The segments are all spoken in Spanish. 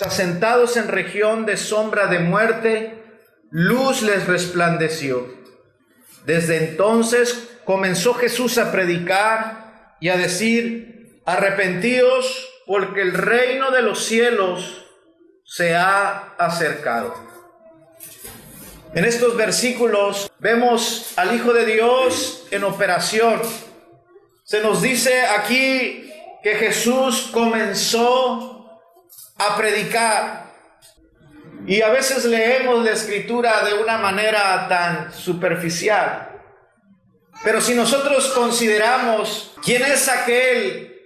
asentados en región de sombra de muerte, luz les resplandeció. Desde entonces comenzó Jesús a predicar y a decir: arrepentíos, porque el reino de los cielos se ha acercado. En estos versículos vemos al Hijo de Dios en operación. Se nos dice aquí que Jesús comenzó a predicar. Y a veces leemos la Escritura de una manera tan superficial. Pero si nosotros consideramos quién es aquel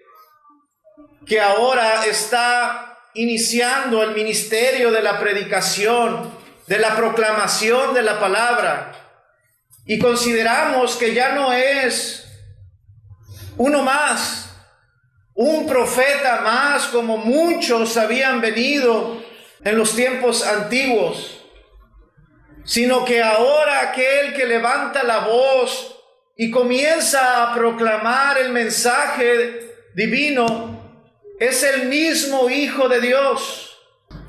que ahora está iniciando el ministerio de la predicación, de la proclamación de la palabra, y consideramos que ya no es uno más, un profeta más como muchos habían venido en los tiempos antiguos, sino que ahora aquel que levanta la voz y comienza a proclamar el mensaje divino es el mismo Hijo de Dios.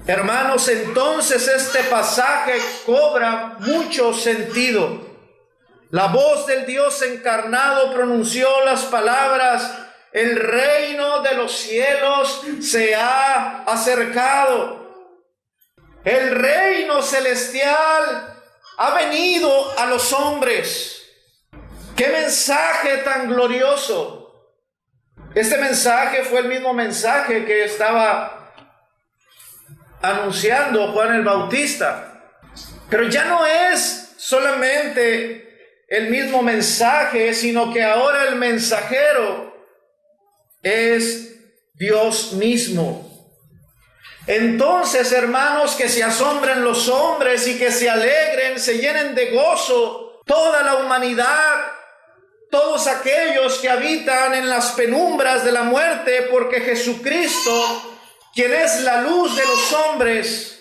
Hermanos, entonces este pasaje cobra mucho sentido. La voz del Dios encarnado pronunció las palabras: el reino de los cielos se ha acercado. El reino celestial ha venido a los hombres. ¡Qué mensaje tan glorioso! Este mensaje fue el mismo mensaje que estaba anunciando Juan el Bautista. Pero ya no es solamente el mismo mensaje, sino que ahora el mensajero es Dios mismo. Entonces, hermanos, que se asombren los hombres y que se alegren, se llenen de gozo toda la humanidad, todos aquellos que habitan en las penumbras de la muerte, porque Jesucristo, quien es la luz de los hombres,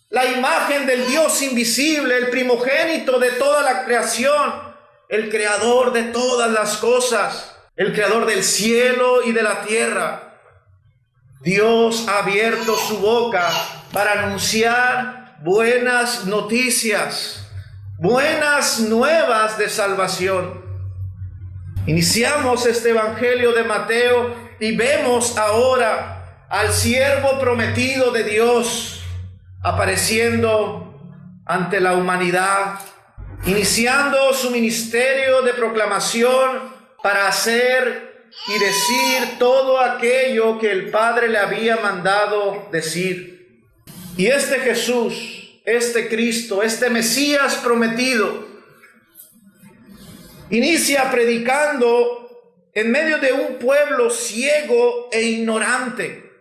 la imagen del Dios invisible, el primogénito de toda la creación, el creador de todas las cosas, el creador del cielo y de la tierra. Dios ha abierto su boca para anunciar buenas noticias, buenas nuevas de salvación. Iniciamos este evangelio de Mateo y vemos ahora al siervo prometido de Dios apareciendo ante la humanidad, iniciando su ministerio de proclamación para hacer y decir todo aquello que el Padre le había mandado decir. Y este Jesús, este Cristo, este Mesías prometido, inicia predicando en medio de un pueblo ciego e ignorante.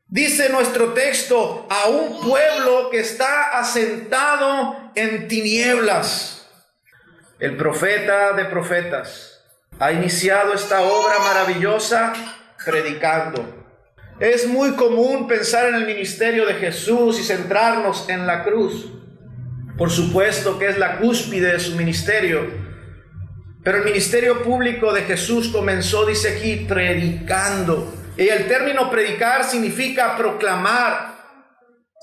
Dice nuestro texto: a un pueblo que está asentado en tinieblas. El profeta de profetas ha iniciado esta obra maravillosa predicando. Es muy común pensar en el ministerio de Jesús y centrarnos en la cruz. Por supuesto que es la cúspide de su ministerio. Pero el ministerio público de Jesús comenzó, dice aquí, predicando. Y el término predicar significa proclamar,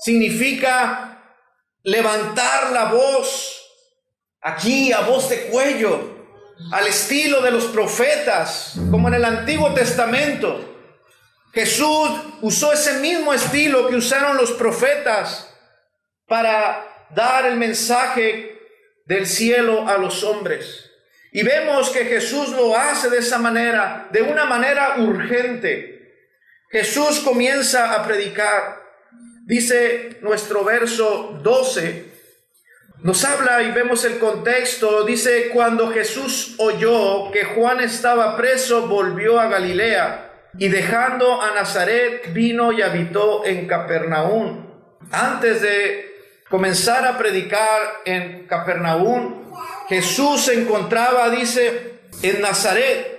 significa levantar la voz, aquí a voz de cuello, al estilo de los profetas, como en el Antiguo Testamento. Jesús usó ese mismo estilo que usaron los profetas para dar el mensaje del cielo a los hombres. Y vemos que Jesús lo hace de esa manera, de una manera urgente. Jesús comienza a predicar. Dice nuestro verso 12, nos habla y vemos el contexto. Dice: cuando Jesús oyó que Juan estaba preso, volvió a Galilea, y dejando a Nazaret, vino y habitó en Capernaum. Antes de comenzar a predicar en Capernaum, Jesús se encontraba, dice, en Nazaret.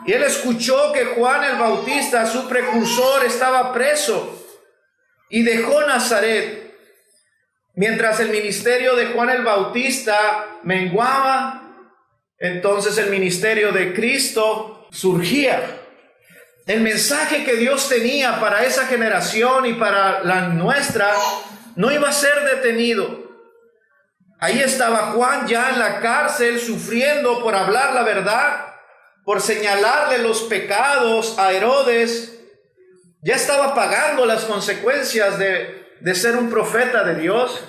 Y él escuchó que Juan el Bautista, su precursor, estaba preso, y dejó Nazaret. Mientras el ministerio de Juan el Bautista menguaba, entonces el ministerio de Cristo surgía. El mensaje que Dios tenía para esa generación y para la nuestra no iba a ser detenido. Ahí estaba Juan ya en la cárcel sufriendo por hablar la verdad, por señalarle los pecados a Herodes. Ya estaba pagando las consecuencias de ser un profeta de Dios.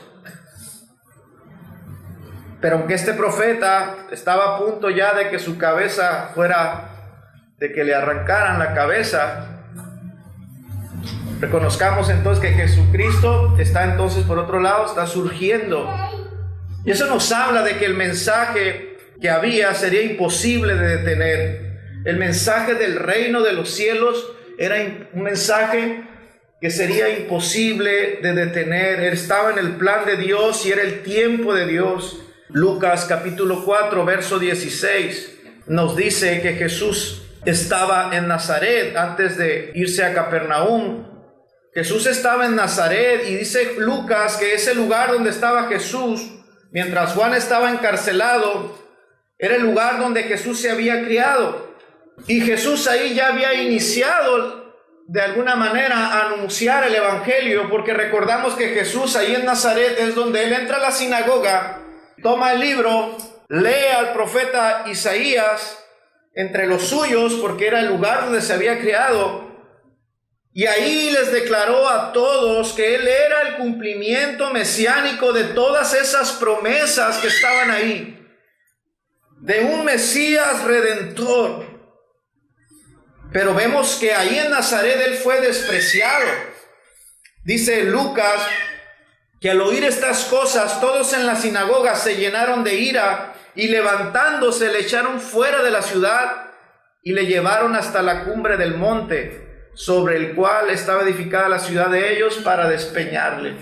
Pero aunque este profeta estaba a punto ya de que su cabeza fuera, de que le arrancaran la cabeza, reconozcamos entonces que Jesucristo está entonces por otro lado, está surgiendo. Y eso nos habla de que el mensaje que había sería imposible de detener. El mensaje del reino de los cielos era un mensaje que sería imposible de detener. Él estaba en el plan de Dios y era el tiempo de Dios. Lucas capítulo 4, verso 16, nos dice que Jesús estaba en Nazaret antes de irse a Capernaum. Jesús estaba en Nazaret y dice Lucas que ese lugar donde estaba Jesús, mientras Juan estaba encarcelado, era el lugar donde Jesús se había criado. Y Jesús ahí ya había iniciado de alguna manera a anunciar el evangelio, porque recordamos que Jesús ahí en Nazaret es donde él entra a la sinagoga, toma el libro, lee al profeta Isaías entre los suyos, porque era el lugar donde se había criado, y ahí les declaró a todos que él era el cumplimiento mesiánico de todas esas promesas que estaban ahí, de un Mesías redentor. Pero vemos que ahí en Nazaret él fue despreciado. Dice Lucas que al oír estas cosas, todos en la sinagoga se llenaron de ira y levantándose le echaron fuera de la ciudad y le llevaron hasta la cumbre del monte sobre el cual estaba edificada la ciudad de ellos para despeñarle.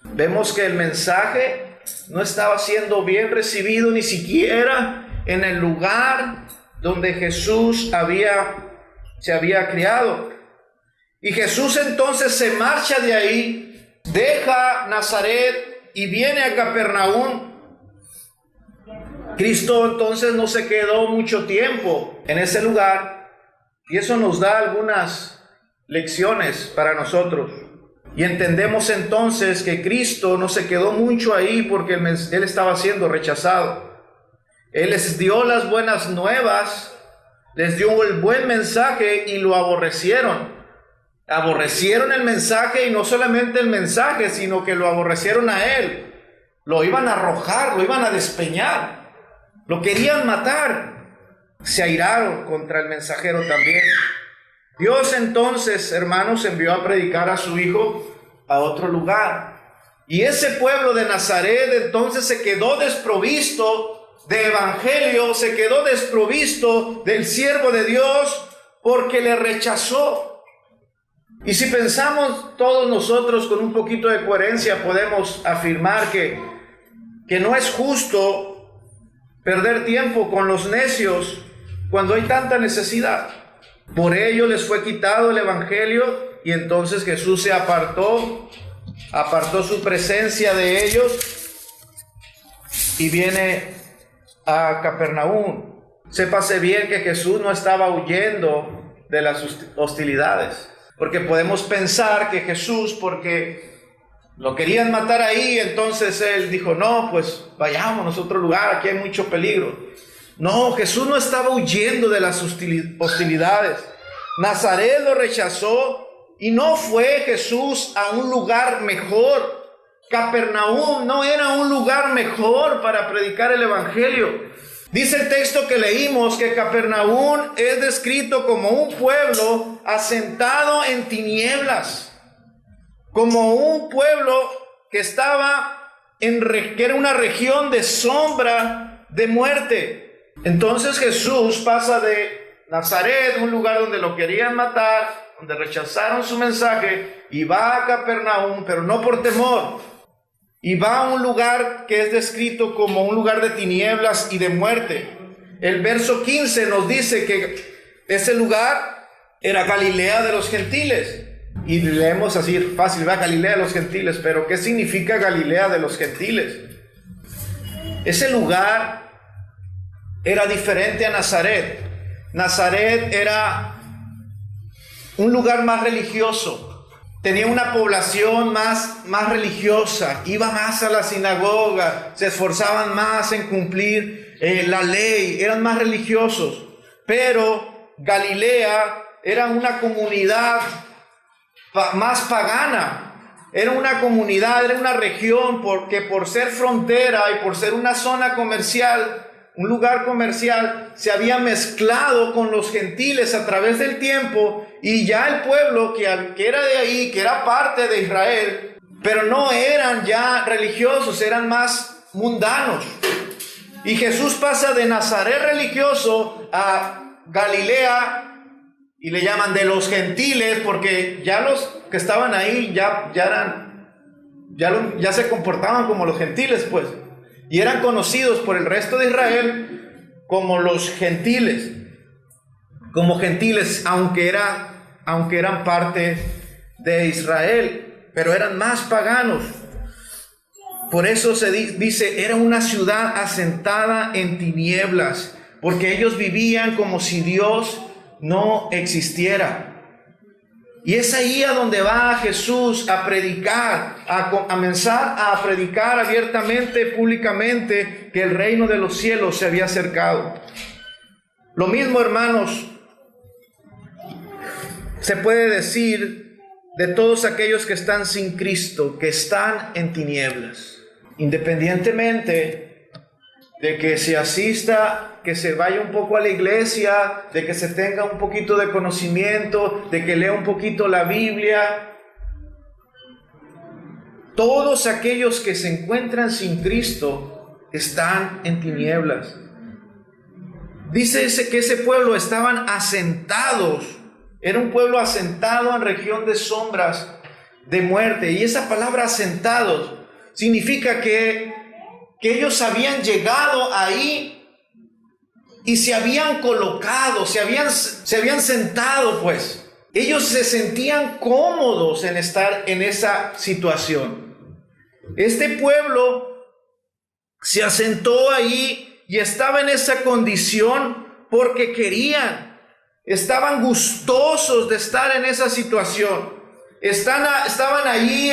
Vemos que el mensaje no estaba siendo bien recibido ni siquiera en el lugar donde Jesús se había criado. Y Jesús entonces se marcha de ahí, deja Nazaret y viene a Capernaum. Cristo entonces no se quedó mucho tiempo en ese lugar, y eso nos da algunas lecciones para nosotros. Y entendemos entonces que Cristo no se quedó mucho ahí porque él estaba siendo rechazado. Él les dio las buenas nuevas, les dio el buen mensaje y lo aborrecieron. Aborrecieron el mensaje, y no solamente el mensaje, sino que lo aborrecieron a él. Lo iban a arrojar, lo iban a despeñar, lo querían matar. Se airaron contra el mensajero también. Dios entonces, hermanos, envió a predicar a su Hijo a otro lugar. Y ese pueblo de Nazaret entonces se quedó desprovisto de evangelio, se quedó desprovisto del siervo de Dios porque le rechazó. Y si pensamos todos nosotros con un poquito de coherencia, podemos afirmar que no es justo perder tiempo con los necios cuando hay tanta necesidad. Por ello les fue quitado el evangelio, y entonces Jesús se apartó su presencia de ellos y viene a Capernaum. Sépase bien que Jesús no estaba huyendo de las hostilidades, porque podemos pensar que Jesús, porque lo querían matar ahí, entonces él dijo, no, pues vayámonos a otro lugar, aquí hay mucho peligro. No, Jesús no estaba huyendo de las hostilidades. Nazaret lo rechazó y no fue Jesús a un lugar mejor. Capernaum no era un lugar mejor para predicar el evangelio. Dice el texto que leímos que Capernaum es descrito como un pueblo asentado en tinieblas, como un pueblo que que era una región de sombra de muerte. Entonces Jesús pasa de Nazaret, un lugar donde lo querían matar, donde rechazaron su mensaje, y va a Capernaum, pero no por temor. Y va a un lugar que es descrito como un lugar de tinieblas y de muerte. El verso 15 nos dice que ese lugar era Galilea de los gentiles. Y leemos así fácil, va, Galilea de los gentiles, pero ¿qué significa Galilea de los gentiles? Ese lugar era diferente a Nazaret. Nazaret era un lugar más religioso. Tenía una población más religiosa, iba más a la sinagoga, se esforzaban más en cumplir la ley, eran más religiosos. Pero Galilea era una comunidad más pagana. Era una comunidad, era una región porque por ser frontera y por ser una zona comercial, un lugar comercial, se había mezclado con los gentiles a través del tiempo, y ya el pueblo que era de ahí, que era parte de Israel, pero no eran ya religiosos, eran más mundanos. Y Jesús pasa de Nazaret religioso a Galilea, y le llaman de los gentiles, porque ya los que estaban ahí ya se comportaban como los gentiles, pues, y eran conocidos por el resto de Israel como los gentiles, aunque eran parte de Israel, pero eran más paganos. Por eso se dice, era una ciudad asentada en tinieblas, porque ellos vivían como si Dios no existiera. Y es ahí a donde va Jesús a predicar, a comenzar a predicar abiertamente, públicamente, que el reino de los cielos se había acercado. Lo mismo, hermanos, se puede decir de todos aquellos que están sin Cristo, que están en tinieblas. Independientemente de que se asista, que se vaya un poco a la iglesia, de que se tenga un poquito de conocimiento, de que lea un poquito la Biblia. Todos aquellos que se encuentran sin Cristo están en tinieblas. Dice que ese pueblo estaban asentados. Era un pueblo asentado en región de sombras de muerte. Y esa palabra asentados significa que ellos habían llegado ahí y se habían colocado, se habían sentado, pues. Ellos se sentían cómodos en estar en esa situación. Este pueblo se asentó ahí y estaba en esa condición porque querían, estaban gustosos de estar en esa situación. Estaban allí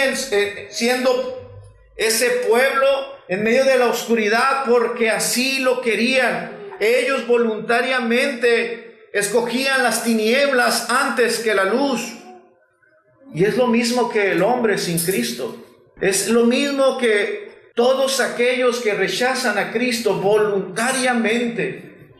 siendo ese pueblo en medio de la oscuridad porque así lo querían. Ellos voluntariamente escogían las tinieblas antes que la luz. Y es lo mismo que el hombre sin Cristo. Es lo mismo que todos aquellos que rechazan a Cristo voluntariamente.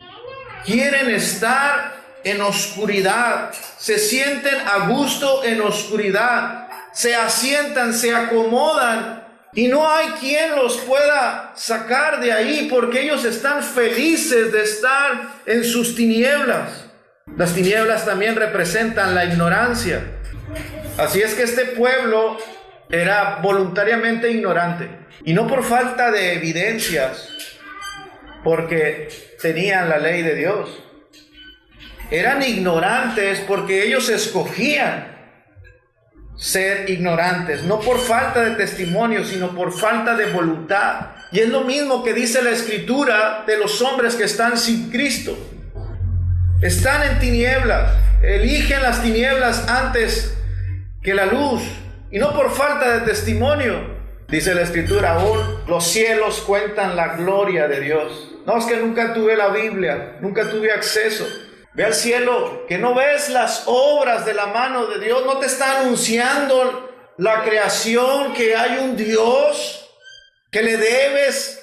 Quieren estar en oscuridad. Se sienten a gusto en oscuridad. Se asientan, se acomodan. Y no hay quien los pueda sacar de ahí porque ellos están felices de estar en sus tinieblas. Las tinieblas también representan la ignorancia. Así es que este pueblo era voluntariamente ignorante. Y no por falta de evidencias, porque tenían la ley de Dios. Eran ignorantes porque ellos escogían ser ignorantes, no por falta de testimonio, sino por falta de voluntad. Y es lo mismo que dice la Escritura de los hombres que están sin Cristo. Están en tinieblas, eligen las tinieblas antes que la luz, y no por falta de testimonio. Dice la Escritura, aún los cielos cuentan la gloria de Dios. No, es que nunca tuve la Biblia, nunca tuve acceso. Ve al cielo, que no ves las obras de la mano de Dios, no te está anunciando la creación que hay un Dios que le debes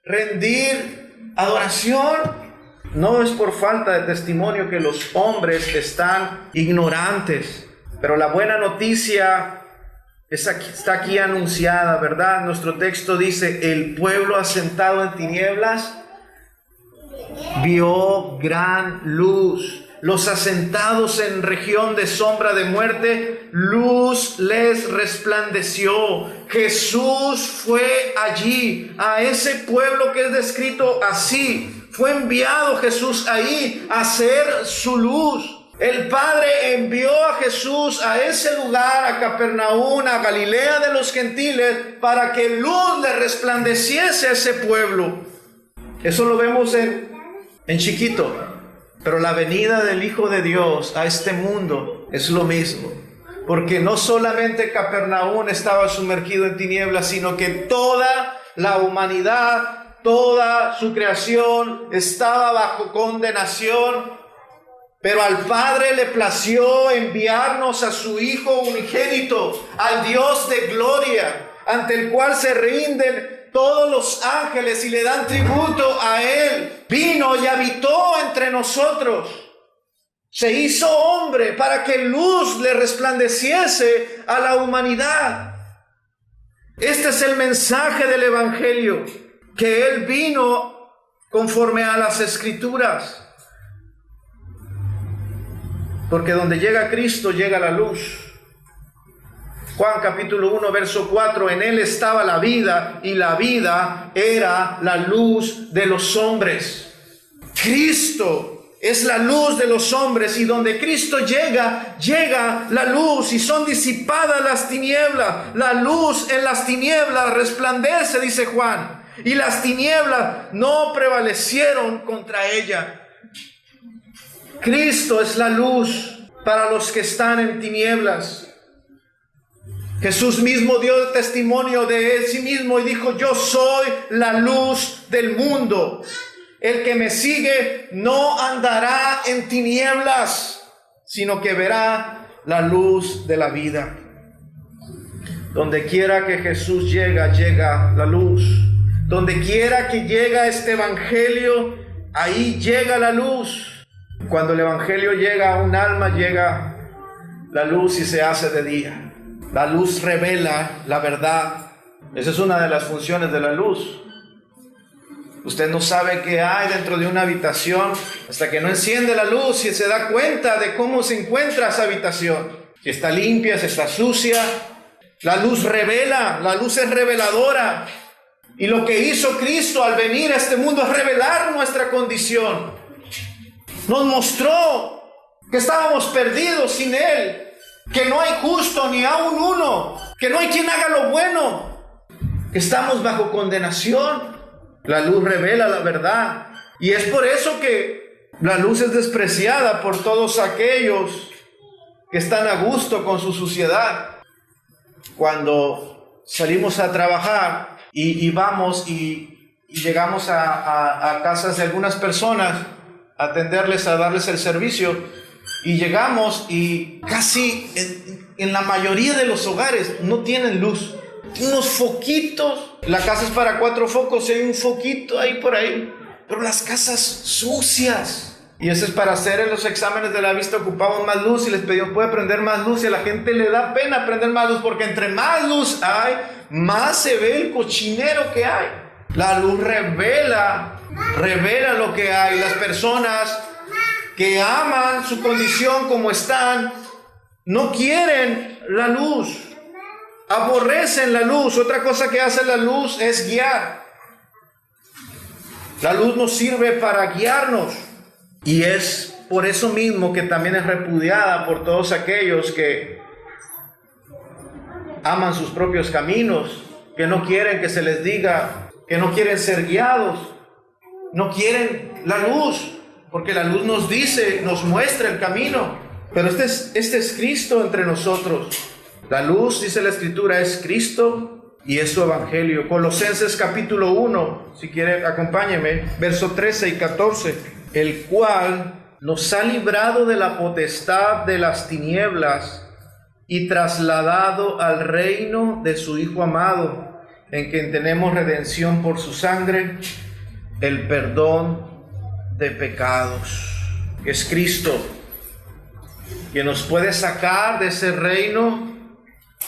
rendir adoración. No es por falta de testimonio que los hombres están ignorantes, pero la buena noticia está aquí anunciada, ¿verdad? Nuestro texto dice, el pueblo asentado en tinieblas vio gran luz. Los asentados en región de sombra de muerte, luz les resplandeció. Jesús fue allí, a ese pueblo que es descrito así. Fue enviado Jesús ahí a ser su luz. El Padre envió a Jesús a ese lugar, a Capernaum, a Galilea de los gentiles, para que luz le resplandeciese a ese pueblo. Eso lo vemos en chiquito. Pero la venida del Hijo de Dios a este mundo es lo mismo. Porque no solamente Capernaum estaba sumergido en tinieblas, sino que toda la humanidad, toda su creación estaba bajo condenación. Pero al Padre le plació enviarnos a su Hijo unigénito, al Dios de gloria, ante el cual se rinden todos los ángeles y le dan tributo a Él. Vino y habitó entre nosotros. Se hizo hombre para que luz le resplandeciese a la humanidad. Este es el mensaje del Evangelio, que Él vino conforme a las Escrituras. Porque donde llega Cristo, llega la luz. Juan capítulo 1, verso 4, en Él estaba la vida y la vida era la luz de los hombres. Cristo es la luz de los hombres, y donde Cristo llega, llega la luz y son disipadas las tinieblas. La luz en las tinieblas resplandece, dice Juan, y las tinieblas no prevalecieron contra ella. Cristo es la luz para los que están en tinieblas. Jesús mismo dio testimonio de sí mismo y dijo: yo soy la luz del mundo. El que me sigue no andará en tinieblas, sino que verá la luz de la vida. Donde quiera que Jesús llega, llega la luz. Donde quiera que llega este evangelio, ahí llega la luz. Cuando el evangelio llega a un alma, llega la luz y se hace de día. La luz revela la verdad. Esa es una de las funciones de la luz. Usted no sabe qué hay dentro de una habitación hasta que no enciende la luz y se da cuenta de cómo se encuentra esa habitación. Si está limpia, si está sucia. La luz revela, la luz es reveladora. Y lo que hizo Cristo al venir a este mundo es revelar nuestra condición. Nos mostró que estábamos perdidos sin Él, que no hay justo ni aun uno, que no hay quien haga lo bueno, que estamos bajo condenación. La luz revela la verdad, y es por eso que la luz es despreciada por todos aquellos que están a gusto con su suciedad. Cuando salimos a trabajar y vamos y llegamos a casas de algunas personas a atenderles, a darles el servicio, y llegamos y casi en la mayoría de los hogares no tienen luz. Unos foquitos. La casa es para 4 focos y hay un foquito ahí por ahí. Pero las casas sucias. Y eso es para hacer los exámenes de la vista, ocupamos más luz y les pedimos: ¿puede prender más luz? Y a la gente le da pena prender más luz, porque entre más luz hay, más se ve el cochinero que hay. La luz revela lo que hay. Las personas que aman su condición como están, no quieren la luz, aborrecen la luz. Otra cosa que hace la luz es guiar. La luz nos sirve para guiarnos, y es por eso mismo que también es repudiada por todos aquellos que aman sus propios caminos, que no quieren que se les diga, que no quieren ser guiados, no quieren la luz, porque la luz nos dice, nos muestra el camino. Pero este es Cristo entre nosotros. La luz, dice la Escritura, es Cristo y es su evangelio. Colosenses capítulo 1, si quiere acompáñeme, verso 13 y 14. El cual nos ha librado de la potestad de las tinieblas y trasladado al reino de su Hijo amado, en quien tenemos redención por su sangre, el perdón de pecados. Es Cristo quien nos puede sacar de ese reino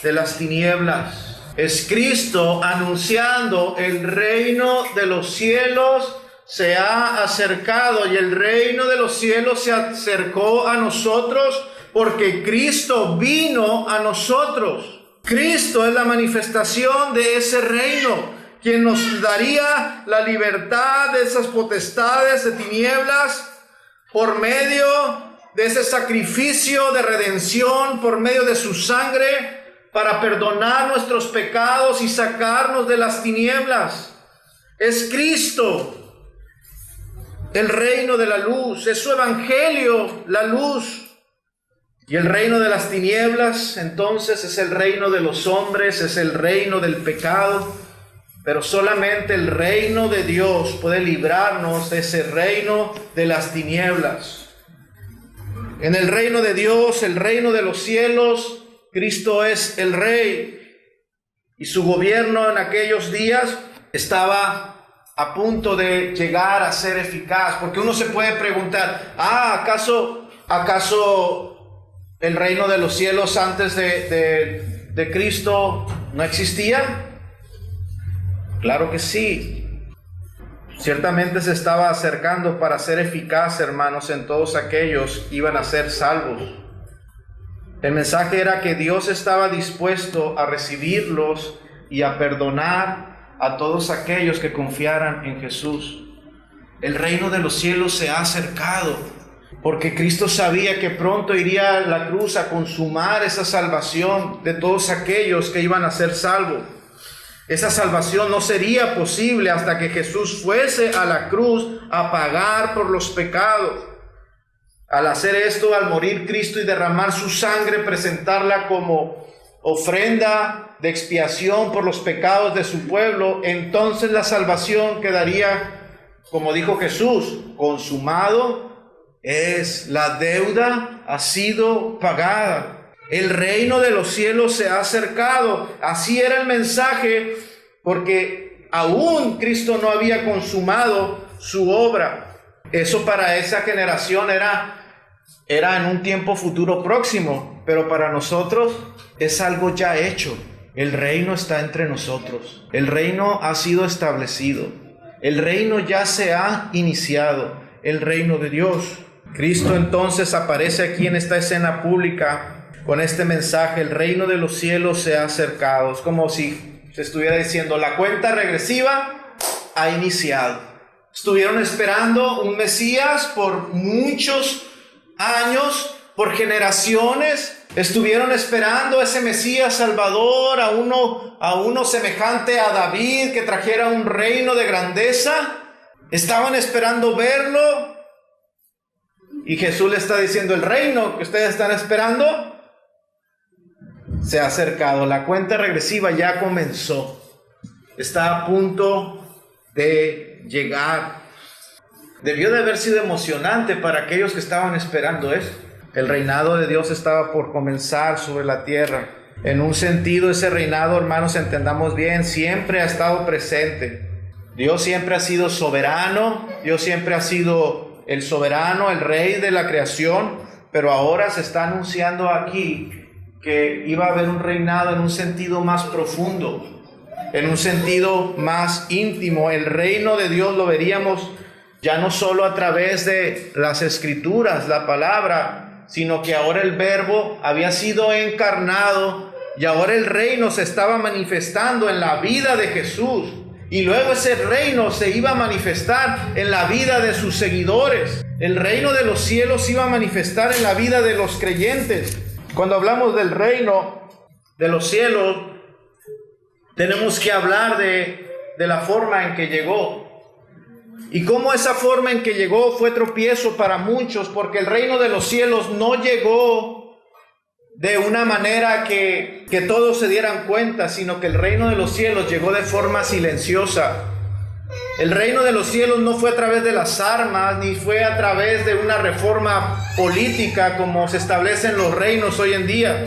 de las tinieblas. Es Cristo anunciando: el reino de los cielos se ha acercado, y el reino de los cielos se acercó a nosotros porque Cristo vino a nosotros. Cristo es la manifestación de ese reino, quien nos daría la libertad de esas potestades de tinieblas por medio de ese sacrificio de redención, por medio de su sangre, para perdonar nuestros pecados y sacarnos de las tinieblas. Es Cristo el reino de la luz, es su evangelio, la luz. Y el reino de las tinieblas, entonces, es el reino de los hombres, es el reino del pecado. Pero solamente el reino de Dios puede librarnos de ese reino de las tinieblas. En el reino de Dios, el reino de los cielos, Cristo es el Rey. Y su gobierno en aquellos días estaba a punto de llegar a ser eficaz. Porque uno se puede preguntar, ¿acaso el reino de los cielos antes de Cristo no existía? Claro que sí. Ciertamente se estaba acercando para ser eficaz, hermanos, en todos aquellos que iban a ser salvos. El mensaje era que Dios estaba dispuesto a recibirlos y a perdonar a todos aquellos que confiaran en Jesús. El reino de los cielos se ha acercado, porque Cristo sabía que pronto iría a la cruz a consumar esa salvación de todos aquellos que iban a ser salvos. Esa salvación no sería posible hasta que Jesús fuese a la cruz a pagar por los pecados. Al hacer esto, al morir Cristo y derramar su sangre, presentarla como ofrenda de expiación por los pecados de su pueblo, entonces la salvación quedaría, como dijo Jesús, consumado es, la deuda ha sido pagada. El reino de los cielos se ha acercado. Así era el mensaje, porque aún Cristo no había consumado su obra. Eso para esa generación era en un tiempo futuro próximo, pero para nosotros es algo ya hecho. El reino está entre nosotros. El reino ha sido establecido. El reino ya se ha iniciado. El reino de Dios. Cristo entonces aparece aquí en esta escena pública con este mensaje: el reino de los cielos se ha acercado. Es como si se estuviera diciendo, la cuenta regresiva ha iniciado. Estuvieron esperando un Mesías por muchos años, por generaciones. Estuvieron esperando ese Mesías Salvador, a uno semejante a David, que trajera un reino de grandeza. Estaban esperando verlo. Y Jesús le está diciendo, el reino que ustedes están esperando se ha acercado. La cuenta regresiva ya comenzó. Está a punto de llegar. Debió de haber sido emocionante para aquellos que estaban esperando eso. El reinado de Dios estaba por comenzar sobre la tierra. En un sentido, ese reinado, hermanos, entendamos bien, siempre ha estado presente. Dios siempre ha sido soberano. Dios siempre ha sido el soberano, el rey de la creación. Pero ahora se está anunciando aquí que iba a haber un reinado en un sentido más profundo, en un sentido más íntimo. El reino de Dios lo veríamos ya no solo a través de las escrituras, la palabra, sino que ahora el verbo había sido encarnado y ahora el reino se estaba manifestando en la vida de Jesús, y luego ese reino se iba a manifestar en la vida de sus seguidores. El reino de los cielos se iba a manifestar en la vida de los creyentes. Cuando hablamos del reino de los cielos, tenemos que hablar de la forma en que llegó. Y cómo esa forma en que llegó fue tropiezo para muchos, porque el reino de los cielos no llegó de una manera que todos se dieran cuenta, sino que el reino de los cielos llegó de forma silenciosa. El reino de los cielos no fue a través de las armas, ni fue a través de una reforma política como se establecen los reinos hoy en día.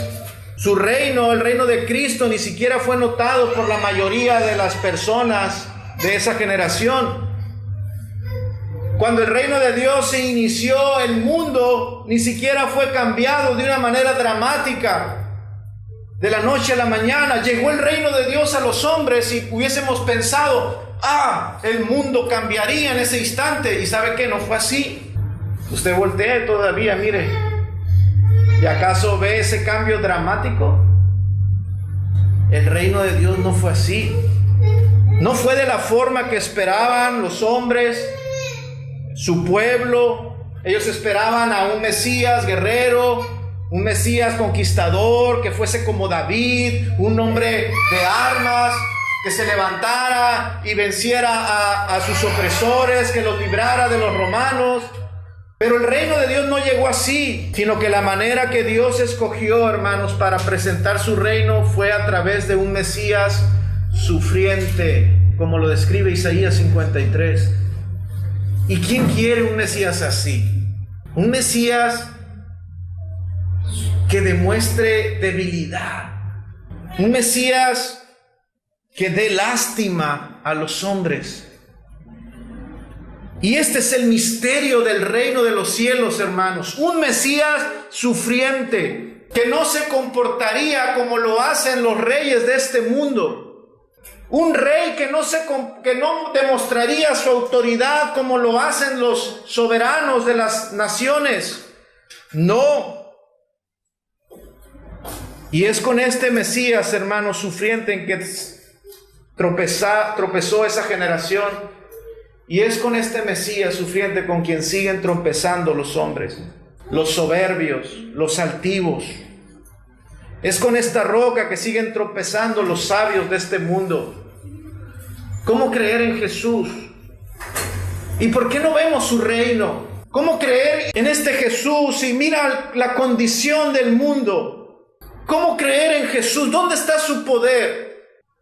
Su reino, el reino de Cristo, ni siquiera fue notado por la mayoría de las personas de esa generación. Cuando el reino de Dios se inició, el mundo ni siquiera fue cambiado de una manera dramática. De la noche a la mañana llegó el reino de Dios a los hombres y hubiésemos pensado, el mundo cambiaría en ese instante. ¿Y sabe qué? No fue así. Usted voltea y todavía, mire, ¿y acaso ve ese cambio dramático? El reino de Dios no fue así. No fue de la forma que esperaban los hombres, su pueblo. Ellos esperaban a un Mesías guerrero, un Mesías conquistador, que fuese como David, un hombre de armas. que se levantara y venciera a sus opresores, que los librara de los romanos. Pero el reino de Dios no llegó así, sino que la manera que Dios escogió, hermanos, para presentar su reino fue a través de un Mesías sufriente, como lo describe Isaías 53. ¿Y quién quiere un Mesías así? Un Mesías que demuestre debilidad. Un Mesías que dé lástima a los hombres. Y este es el misterio del reino de los cielos, hermanos. Un Mesías sufriente, que no se comportaría como lo hacen los reyes de este mundo. Un rey que no demostraría su autoridad como lo hacen los soberanos de las naciones. No. Y es con este Mesías, hermanos, sufriente en que tropezó esa generación. Y es con este Mesías sufriente con quien siguen tropezando los hombres, los soberbios, los altivos. Es con esta roca que siguen tropezando los sabios de este mundo. ¿Cómo creer en Jesús? ¿Y por qué no vemos su reino? ¿Cómo creer en este Jesús y mira la condición del mundo? ¿Cómo creer en Jesús? ¿Dónde está su poder?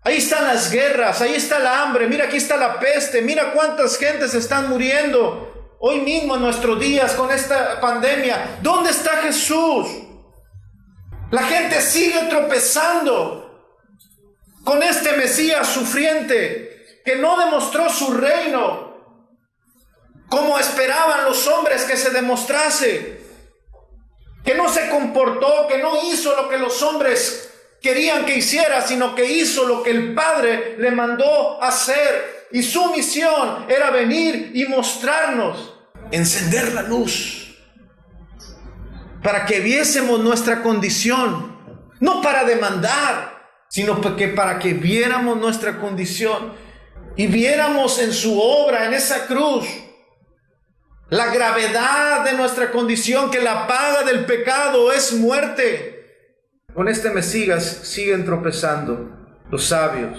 Ahí están las guerras, ahí está la hambre, mira aquí está la peste, mira cuántas gentes están muriendo hoy mismo en nuestros días con esta pandemia. ¿Dónde está Jesús? La gente sigue tropezando con este Mesías sufriente que no demostró su reino como esperaban los hombres que se demostrase, que no se comportó, que no hizo lo que los hombres querían que hiciera, sino que hizo lo que el Padre le mandó hacer. Y su misión era venir y mostrarnos, encender la luz, para que viésemos nuestra condición, no para demandar, sino para que viéramos nuestra condición y viéramos en su obra, en esa cruz, la gravedad de nuestra condición, que la paga del pecado es muerte. Con este Mesías siguen tropezando los sabios,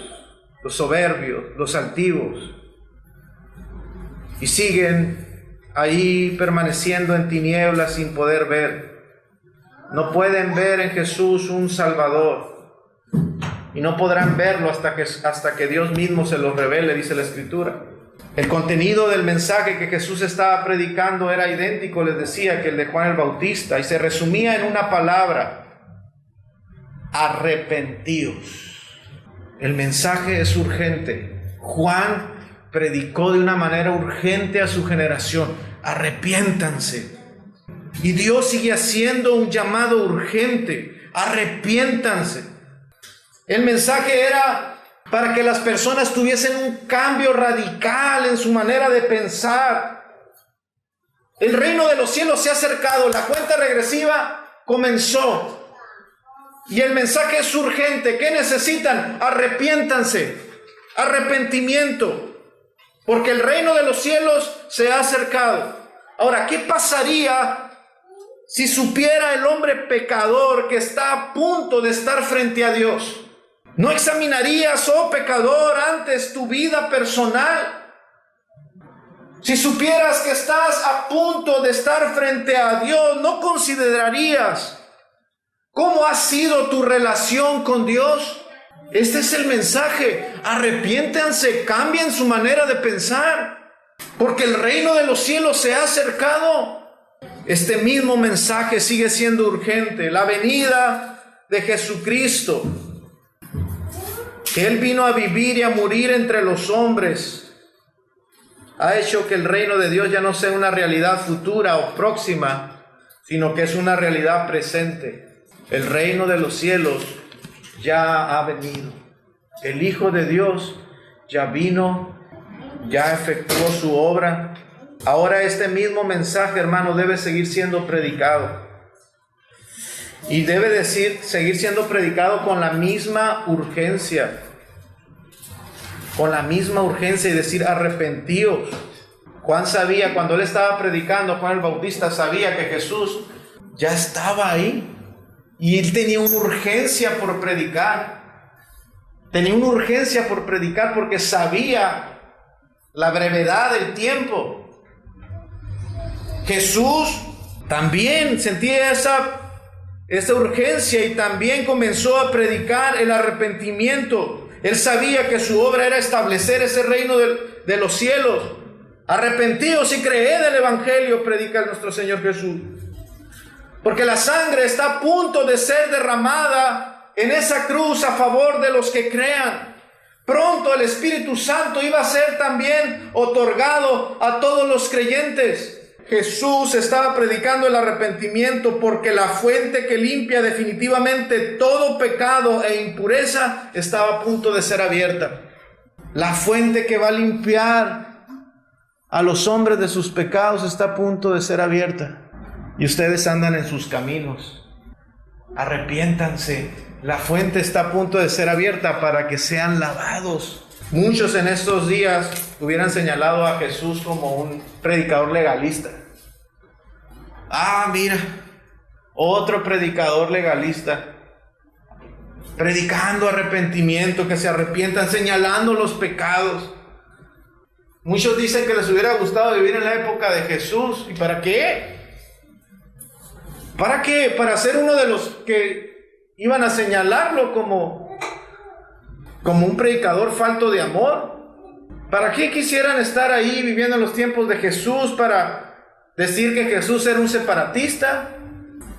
los soberbios, los altivos, y siguen ahí permaneciendo en tinieblas sin poder ver. No pueden ver en Jesús un Salvador, y no podrán verlo hasta que Dios mismo se los revele, dice la Escritura. El contenido del mensaje que Jesús estaba predicando era idéntico, les decía, que el de Juan el Bautista, y se resumía en una palabra: arrepentíos. El mensaje es urgente. Juan predicó de una manera urgente a su generación: arrepiéntanse. Y Dios sigue haciendo un llamado urgente: arrepiéntanse. El mensaje era para que las personas tuviesen un cambio radical en su manera de pensar. El reino de los cielos se ha acercado, la cuenta regresiva comenzó. Y el mensaje es urgente. ¿Qué necesitan? Arrepiéntanse. Arrepentimiento. Porque el reino de los cielos se ha acercado. Ahora, ¿qué pasaría si supiera el hombre pecador que está a punto de estar frente a Dios? ¿No examinarías, oh pecador, antes tu vida personal? Si supieras que estás a punto de estar frente a Dios, ¿no considerarías cómo ha sido tu relación con Dios? Este es el mensaje: arrepiéntanse, cambien su manera de pensar, porque el reino de los cielos se ha acercado. Este mismo mensaje sigue siendo urgente: la venida de Jesucristo, que Él vino a vivir y a morir entre los hombres, ha hecho que el reino de Dios ya no sea una realidad futura o próxima, sino que es una realidad presente. El reino de los cielos ya ha venido. El Hijo de Dios ya vino, ya efectuó su obra. Ahora este mismo mensaje, hermano, debe seguir siendo predicado. Y debe seguir siendo predicado con la misma urgencia. Con la misma urgencia, y decir: arrepentíos. Juan sabía, cuando él estaba predicando, Juan el Bautista sabía que Jesús ya estaba ahí. Y él tenía una urgencia por predicar. Tenía una urgencia por predicar porque sabía la brevedad del tiempo. Jesús también sentía esa urgencia y también comenzó a predicar el arrepentimiento. Él sabía que su obra era establecer ese reino de los cielos. Arrepentíos y creed el evangelio, predica nuestro Señor Jesús. Porque la sangre está a punto de ser derramada en esa cruz a favor de los que crean. Pronto el Espíritu Santo iba a ser también otorgado a todos los creyentes. Jesús estaba predicando el arrepentimiento porque la fuente que limpia definitivamente todo pecado e impureza estaba a punto de ser abierta. La fuente que va a limpiar a los hombres de sus pecados está a punto de ser abierta. Y ustedes andan en sus caminos. Arrepiéntanse. La fuente está a punto de ser abierta para que sean lavados. Muchos en estos días hubieran señalado a Jesús como un predicador legalista. Mira, otro predicador legalista, predicando arrepentimiento, que se arrepientan, señalando los pecados. Muchos dicen que les hubiera gustado vivir en la época de Jesús. ¿Y para qué? ¿Para qué? Para ser uno de los que iban a señalarlo como un predicador falto de amor. ¿Para qué quisieran estar ahí viviendo en los tiempos de Jesús? Para decir que Jesús era un separatista,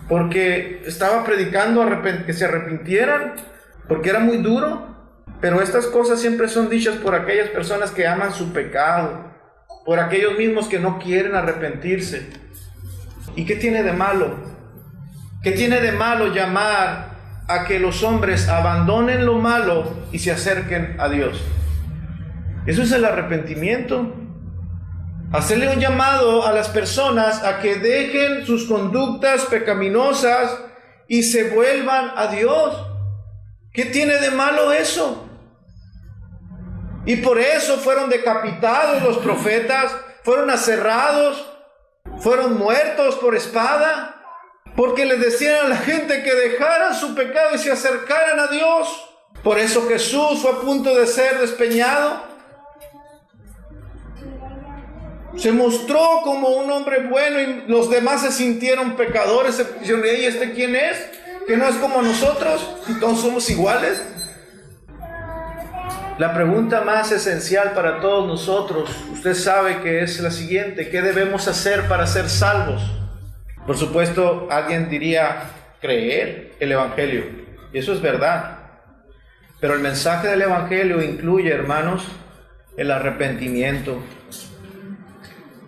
porque estaba predicando que se arrepintieran, porque era muy duro. Pero estas cosas siempre son dichas por aquellas personas que aman su pecado, por aquellos mismos que no quieren arrepentirse. ¿Y qué tiene de malo? ¿Qué tiene de malo llamar a que los hombres abandonen lo malo y se acerquen a Dios? Eso es el arrepentimiento. Hacerle un llamado a las personas a que dejen sus conductas pecaminosas y se vuelvan a Dios. ¿Qué tiene de malo eso? Y por eso fueron decapitados los profetas, fueron aserrados, fueron muertos por espada, porque les decían a la gente que dejaran su pecado y se acercaran a Dios. Por eso Jesús fue a punto de ser despeñado. Se mostró como un hombre bueno y los demás se sintieron pecadores. Se dijeron, ¿y este quién es? ¿Que no es como nosotros? ¿Y todos somos iguales? La pregunta más esencial para todos nosotros, usted sabe que es la siguiente: ¿qué debemos hacer para ser salvos? Por supuesto, alguien diría creer el Evangelio, y eso es verdad. Pero el mensaje del Evangelio incluye, hermanos, el arrepentimiento.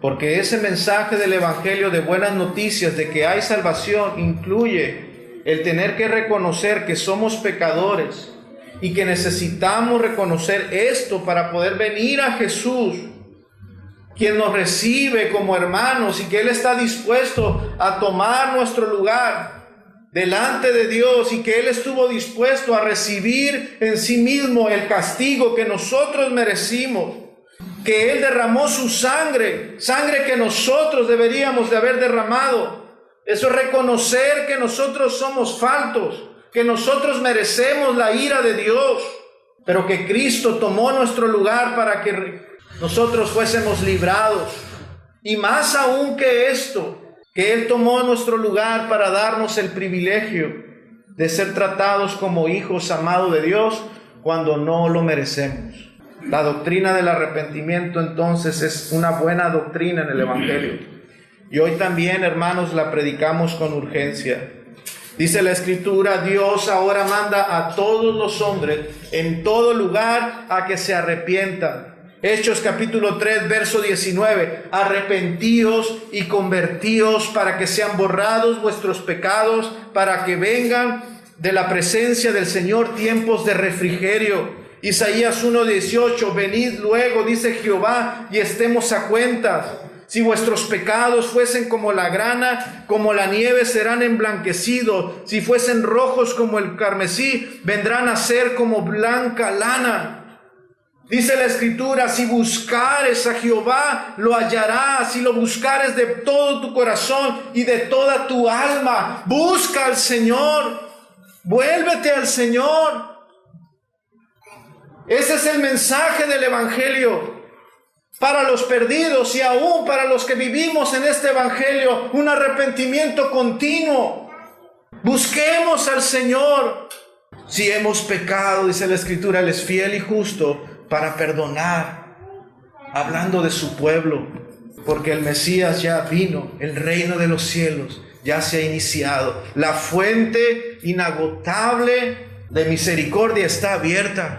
Porque ese mensaje del Evangelio de buenas noticias, de que hay salvación, incluye el tener que reconocer que somos pecadores y que necesitamos reconocer esto para poder venir a Jesús, quien nos recibe como hermanos y que Él está dispuesto a tomar nuestro lugar delante de Dios y que Él estuvo dispuesto a recibir en sí mismo el castigo que nosotros merecimos. Que Él derramó su sangre que nosotros deberíamos de haber derramado. Eso es reconocer que nosotros somos faltos, que nosotros merecemos la ira de Dios, pero que Cristo tomó nuestro lugar para que nosotros fuésemos librados. Y más aún que esto, que Él tomó nuestro lugar para darnos el privilegio de ser tratados como hijos amados de Dios cuando no lo merecemos. La doctrina del arrepentimiento entonces es una buena doctrina en el Evangelio. Y hoy también, hermanos, la predicamos con urgencia. Dice la Escritura, Dios ahora manda a todos los hombres en todo lugar a que se arrepientan. Hechos capítulo 3, verso 19. Arrepentíos y convertíos para que sean borrados vuestros pecados, para que vengan de la presencia del Señor tiempos de refrigerio. Isaías 1:18, venid luego, dice Jehová, y estemos a cuentas. Si vuestros pecados fuesen como la grana, como la nieve serán emblanquecidos. Si fuesen rojos como el carmesí, vendrán a ser como blanca lana. Dice la Escritura, si buscares a Jehová, lo hallarás. Si lo buscares de todo tu corazón y de toda tu alma. Busca al Señor. Vuélvete al Señor. Ese es el mensaje del Evangelio para los perdidos y aún para los que vivimos en este Evangelio, un arrepentimiento continuo. Busquemos al Señor. Si hemos pecado, dice la Escritura, Él es fiel y justo para perdonar, hablando de su pueblo, porque el Mesías ya vino, el reino de los cielos ya se ha iniciado, la fuente inagotable de misericordia está abierta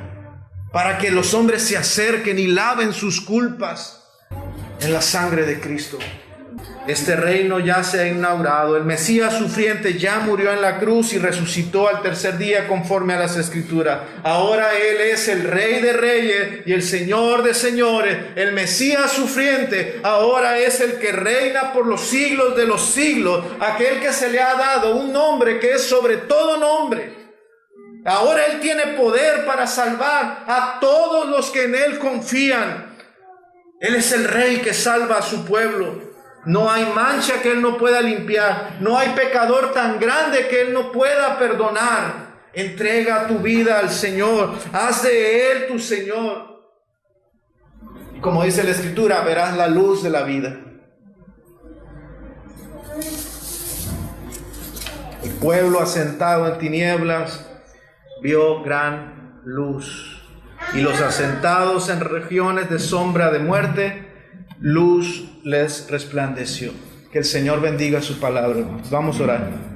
para que los hombres se acerquen y laven sus culpas en la sangre de Cristo. Este reino ya se ha inaugurado. El Mesías sufriente ya murió en la cruz y resucitó al tercer día conforme a las Escrituras. Ahora Él es el Rey de Reyes y el Señor de Señores. El Mesías sufriente ahora es el que reina por los siglos de los siglos. Aquel que se le ha dado un nombre que es sobre todo nombre. Ahora Él tiene poder para salvar a todos los que en Él confían. Él es el Rey que salva a su pueblo. No hay mancha que Él no pueda limpiar. No hay pecador tan grande que Él no pueda perdonar. Entrega tu vida al Señor. Haz de Él tu Señor. Y como dice la Escritura, verás la luz de la vida. El pueblo asentado en tinieblas vio gran luz. Y los asentados en regiones de sombra de muerte, luz les resplandeció. Que el Señor bendiga su palabra, hermanos. Vamos a orar.